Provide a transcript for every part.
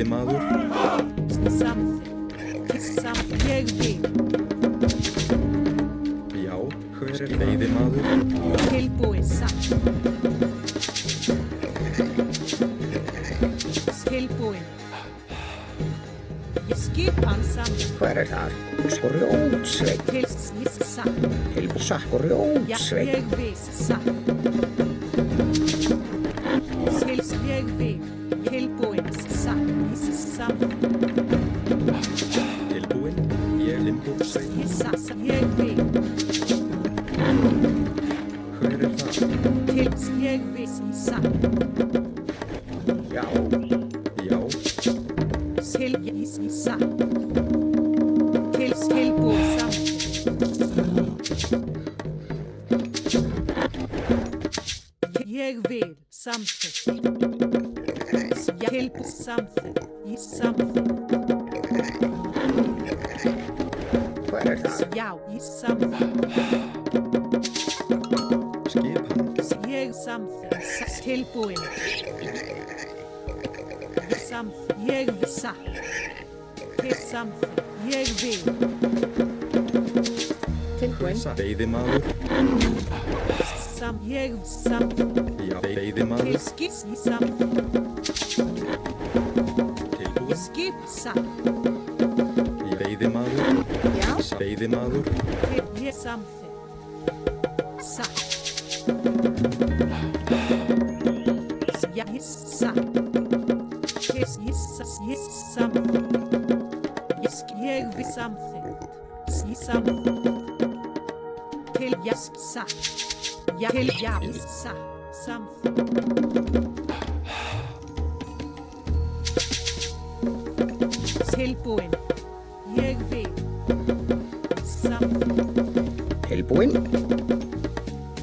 Veiðimaður. Ég vil. Já, hver veiðimaður? Tilbúin samt. Tilbúin. Ég skipan samt. Hver það? Grjótsveit. Samt. Grjótsveit. Ég vil samt. Ég vil. Tilbúin samt. Tilbúin, ég limbúrsveit. Ég vil. Hver það? Ég vil samt. Já. Já, Tilbúin samt. Tilbúin samt. Ég vil samþykkt. Tilbúin samþykkt. Í samþykkt. Hver það? Já, í samþykkt. skipan. Ég samþykkt. Tilbúin. Samþykkt. Ég vil satt. Til samþykkt. Ég vil. Tilbúin. Veiðimaður. Ég samþykkt. Já, veiðimaður. Til skip í samþykkt. Tilbúin. Ég skip satt. Veiðimaður. Já. Veiðimaður. Til ég samþykkt. Satt. Já, ég satt. Til ég samþykkt. Ég vil samþykkt. Í samþykkt. Til ég satt. Ja, til jeg satt. Samþykkt. Tilbúin. Ég vil. Samþykkt. Tilbúin.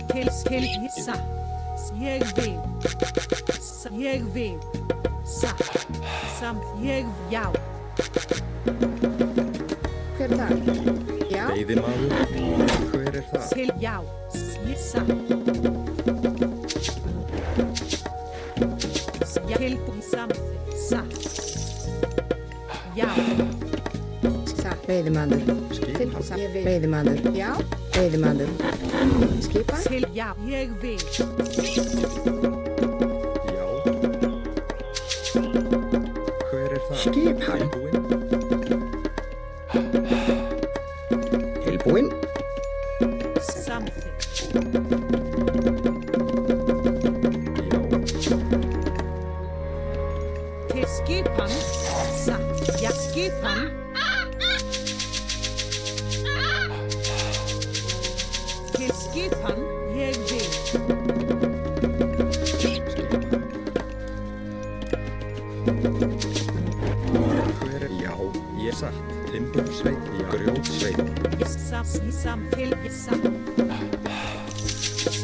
Til ég satt. Ég vil. Ég vil. Satt. Ég já. Hver það? Já. Veiðimaður. Hver það? Til já. Ég satt. Tilbúin samþykkt. Satt. Já. Satt. Veiðimaður. Skipan. Veiðimaður. Já. Veiðimaður. Skipan. Til já. Ég vil. Já. Hver það? Skipan. Tilbúin. Tilbúin. Samþykkt. Já. Til skipan. Satt. Ja, skipan. Til skipan. Ég vil. Hver já, ég satt. Timbursveit. Já, grjótsveit. Ég satt. Til ég satt.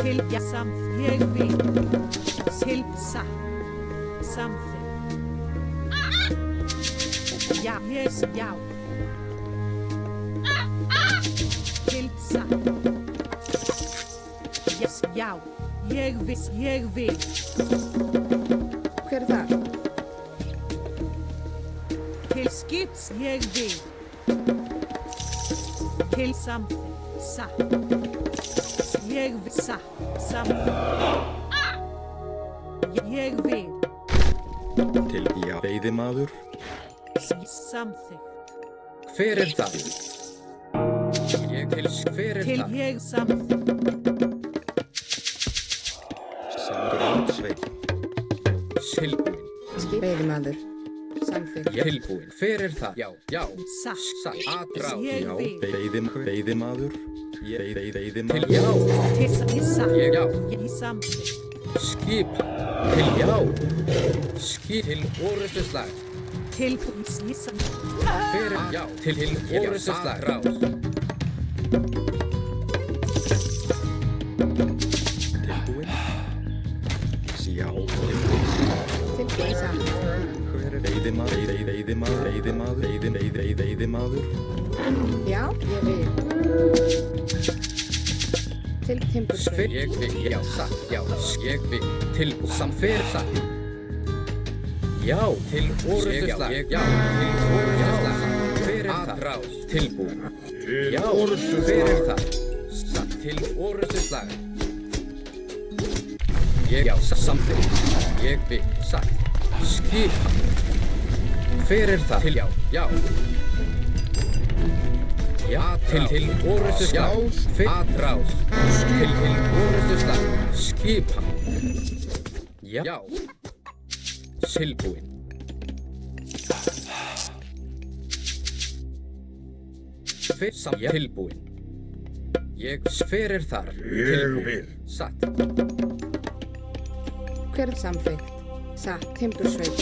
Til ég satt. Ég vil. Til satt. Samþykkt. Ja, ég já. Til satt. Yes, já. Ég vil. Hver það? Til skips. Ég vil. Til samþykkt. Satt. Ég vil satt. Samþykkt. Ég vil. Til já, veiðimaður. Samþykkt. Hver það? Ég til hver Til það? ég samþykkt. Grjótsveit. Tilbúin. Veiðimaður. Samþykkt. Tilbúin. Hver það? Já, já. Satt. Satt. Atrá. Ég Já, vil. veiðimaður. Ég Til veiðimaður. já. Til ég satt. Ég já. Ég samþykkt. Skipan. Til já. Til orustuslag. Til ég samþykkt. Hver já. Til orustuslag. Rás. Tilbúin. Já, Tilbúin samt. hver veiðimaður. Veiðimaður. Já. Ég vil. Til timbursveit. Ég vil. Já, satt. Já. Ég vil. Til samfer satt. Já, til orustuslag. Já, til orustuslag. Hver er það? Rás. Tilbúin. Já, hver er það? Satt til orustuslag. Já, samþykkt. Ég vil, satt. Skipa. Hver er það? Til, já. Já, til orustuslag. Atrás. Til orustuslag. Skipa. Já. Tilbúin. Tilbúin. Hver er þar? Tilbúin. Satt. Hver er samþykkt? Satt. Timbursveit.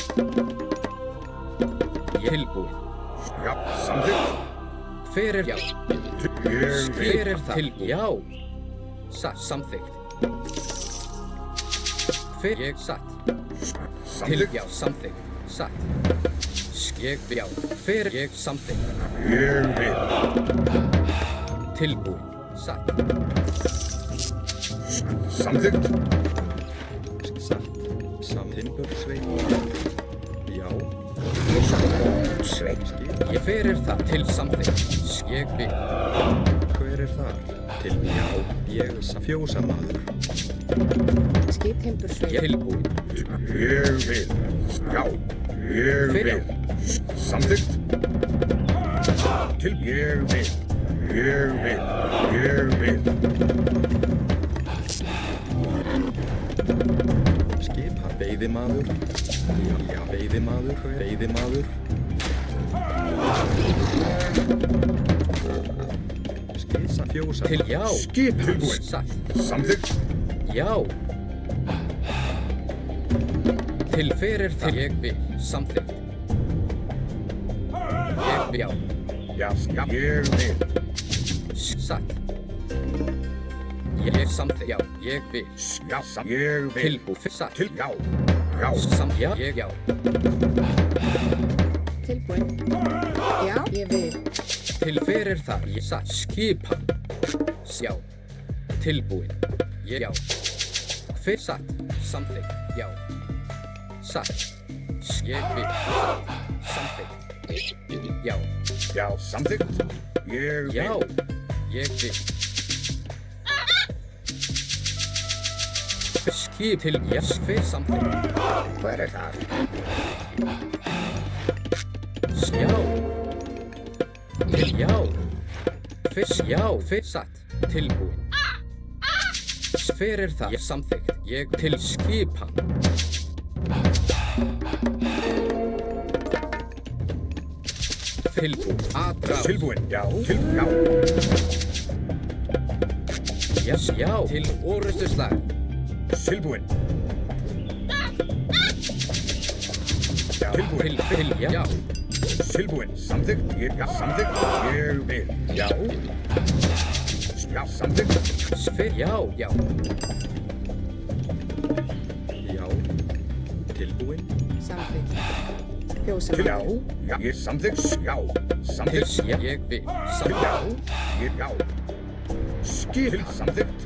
Tilbúin. Já, samþykkt. Hver er, já. Hver er það? Já. Satt. Samþykkt. Hver, satt. Til, já, samþykkt. Satt. Já. Hver, samþykkt. Ég vil. Tilbúin. Satt. Samþykkt. Satt. Timbursveit. Já. Sveit. Hver er það? Til samþykkt. Ég vil. Hver er þar? Til já. Ég fjósamaður. Skip timbursveit. Tilbúin. Ég vil. Já. Ég Hver er? vil. Samþykkt. Til ég vil. Ég vil. Ég vil. Skipa veiðimaður. Já, veiðimaður. Veiðimaður. Skisa fjósa. Til, já. Skip tilbúin. Satt. Samþykkt. Já. Til hver er það? Ég vil. Samþykkt. Ég vil, já. Já, ég vil. Satt. Ég samþykkt. Já. Ég vil. Já, ég vil. Tilbúin. Satt. Til, já. Já. Já. Ég, já. Tilbúin. Já, ég vil. Til hver er það? Ég satt. Skipa. Já. Tilbúin. Ég, já. Hver satt? Samþykkt. Já. Satt. Ég vil. Samþykkt. Já. Já, samþykkt. Ég vil. Já. Ég vil. Skip til, já. Hver samþykkt. Hver er það? Já. Til, já. Hver, já. Hver satt. Tilbúin. Hver er það? Ég samþykkt. Ég til skipan. Tilbúin. Atrás. Tilbúin. Já. Til, já. Já. Já. Til orustuslag. Tilbúin. Já. Tilbúin. Til, já. Tilbúin. Samþykkt. Já, samþykkt. Ég vil. Já. Já, samþykkt. Hver, já. Já. Já. Tilbúin. Samþykkt. Til, Fjósamaður. já. Já, ég samþykkt. Já. Til, Samþykkt. já. Ég vil. Til, já. Samþykkt. Ég, já. Skip. Samþykkt.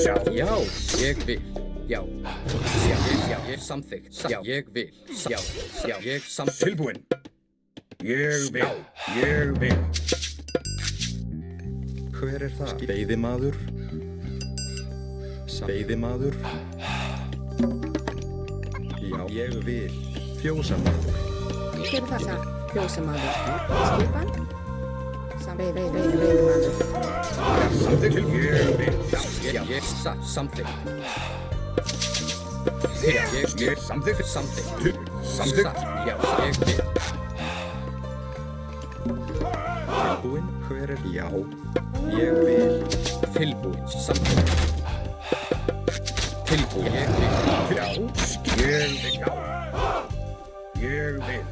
Sjá. Já. Ég vil. Já. Já. Ég samþykkt. Já. Ég vil. Já. Já. Ég samþykkt. Tilbúin. Ég vil. Ég vil. Hver er það? Veiðimaður. Veiðimaður. Já, ég vil. Fjósamaður. Hver er það? Satt. Fjósamaður. Skipan. Veiðimaður. Samþykkt. Ég vil. Já. Ég samþykkt. Ég samþykkt. Samþykkt. Samþykkt. Já. Ég vil. Tilbúin. Hver er? Já. Ég vil. Tilbúin. Samþykkt. Tilbúin. Ég vil. Já. Ég vil. Já. Ég vil.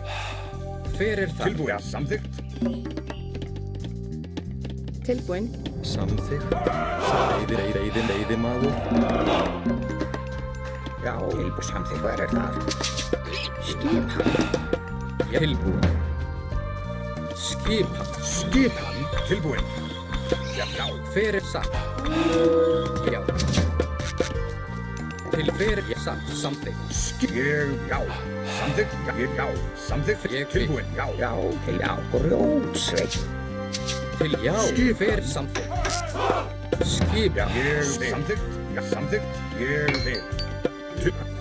Hver er það? Tilbúin. Já, samþykkt. Tilbúin. Samþykkt. Veiðimaður. Já, tilbúin. Samþykkt. Hver er það? Skipan. Tilbúin. Skipan. Skipan. Tilbúin. Já, já. Hver er satt? Já. Til fyrir, samþykkt. Já. Samþykkt. Já. Samþykkt. Ég Tilbúin. Já. Grjótsveit. Til já, fyrir samþykkt. Skipa. Samþykkt. Já. Samþykkt. Ég vil.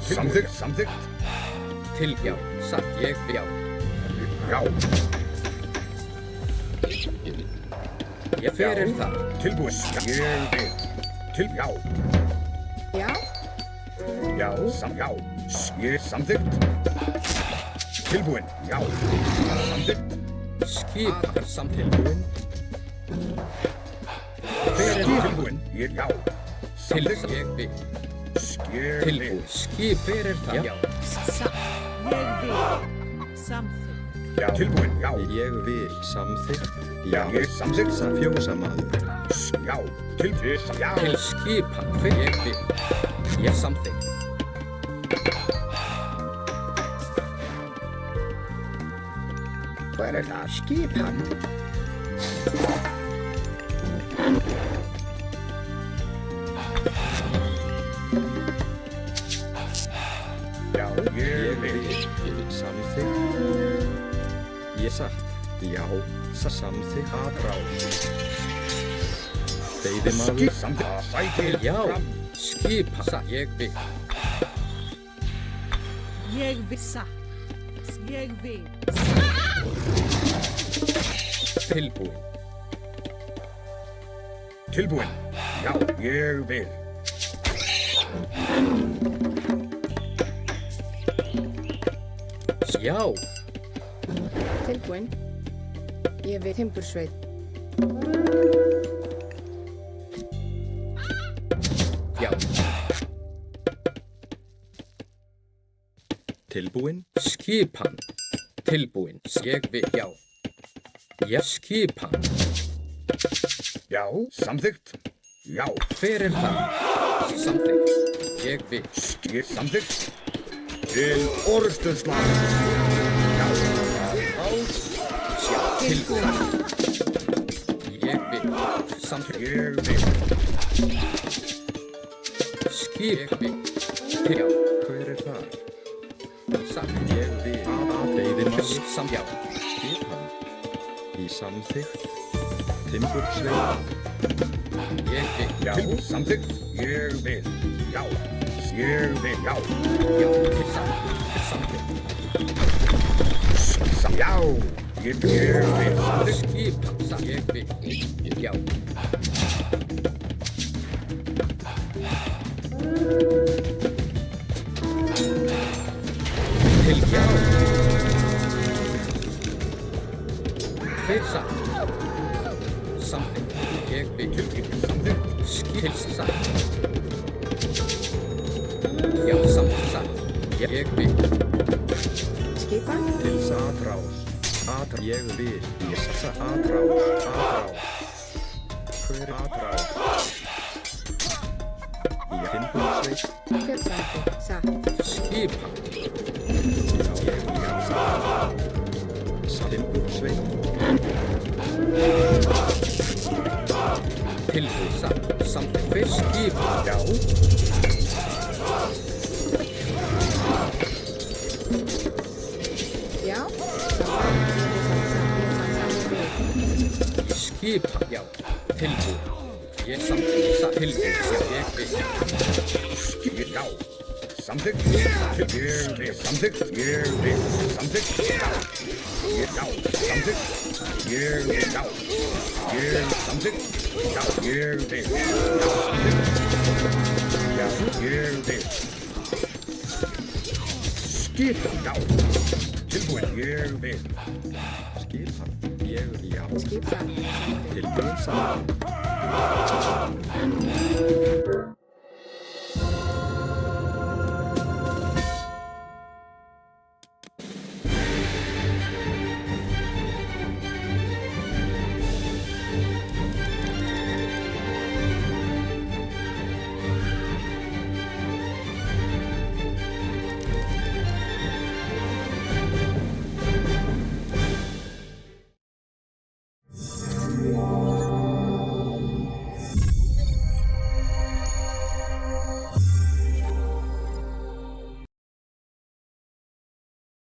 Samþykkt. Samþykkt. Til já, satt ég já. Já. Ég fyrir það. Tilbúin. Ég vil. Já. Já. Já. Já. Ég samþykkt. Tilbúin. Já. Samþykkt. Skipa samþykkt. Fyrir Tilbúin. Já. til Samþykkt. ég vil. Ég Tilbúin. vil. Skip fyrir það. Já. Satt. Ég vil. Samþykkt. Já. Tilbúin. Já. Ég vil samþykkt. Já. Ég samþykkt. Fjósamaður. Já. Tilbúin. Já. Til skipa fyrir ég vil. Ég samþykkt. Hvað það? Skipan? Já, ég vil. Samþykkt. Ég satt. Já. Samþykkt. Aðrás. Veiðimaður. Samþykkt. Sækir Já. fram. Skipa satt ég vil. Ég vil. Satt. Ég vil. Tilbúin. Tilbúin. Já, ég vil. Já. Tilbúin. Ég vil timbursveit. Já. Tilbúin. Skipan. Tilbúin. Ég vil. Já. Ég skipan. Já, samþykkt. Já, Fyrir það. Samþykkt. Ég vil. ég samþykkt. Til orðstöðslag. Já, Tilbúin. Ég vil. Samþykkt. ég vil. Skip vil. Til já. Hver er það? Samt. Ég vil. Veiðimaður. Samt já. Skipan. Í samþykkt. Timbursveit. Ég vil. Já, samþykkt. Ég vil. Já, ég vil. Já, Já. Samþykkt. já, ég vil. Samþykkt. Skipan. Samt. Ég vil. Já. Til já. Fyrir satt. Samþykkt. Ég vil. Samþykkt. Skil satt. Já, satt. Ég vil. Skipan. Til aðrás. Ég vil. Ég satt. Aðrás. Hver er aðrás? Í timbursveit. Kjötsandi. Satt. Skipan. Timbursveit. Tilbúin satt. Samþykkt. Fyrir skipan. Já, Já. Samþykkt. Skipan. Já. Tilbúin. Ég samþykkt. Satt. Tilbúin. Ég vil. já, samþykkt. Ég vil. Samþykkt. Ég vil. Samþykkt. Já, samþykkt. Ég vil. Já, ég samþykkt. Já, ég vil. Já, samþykkt. Já, ég vil. Skipan. Já, tilbúin. Ég vil. Skipan. Ég vil. Já. Skipan. Tilbúin. Samþykkt.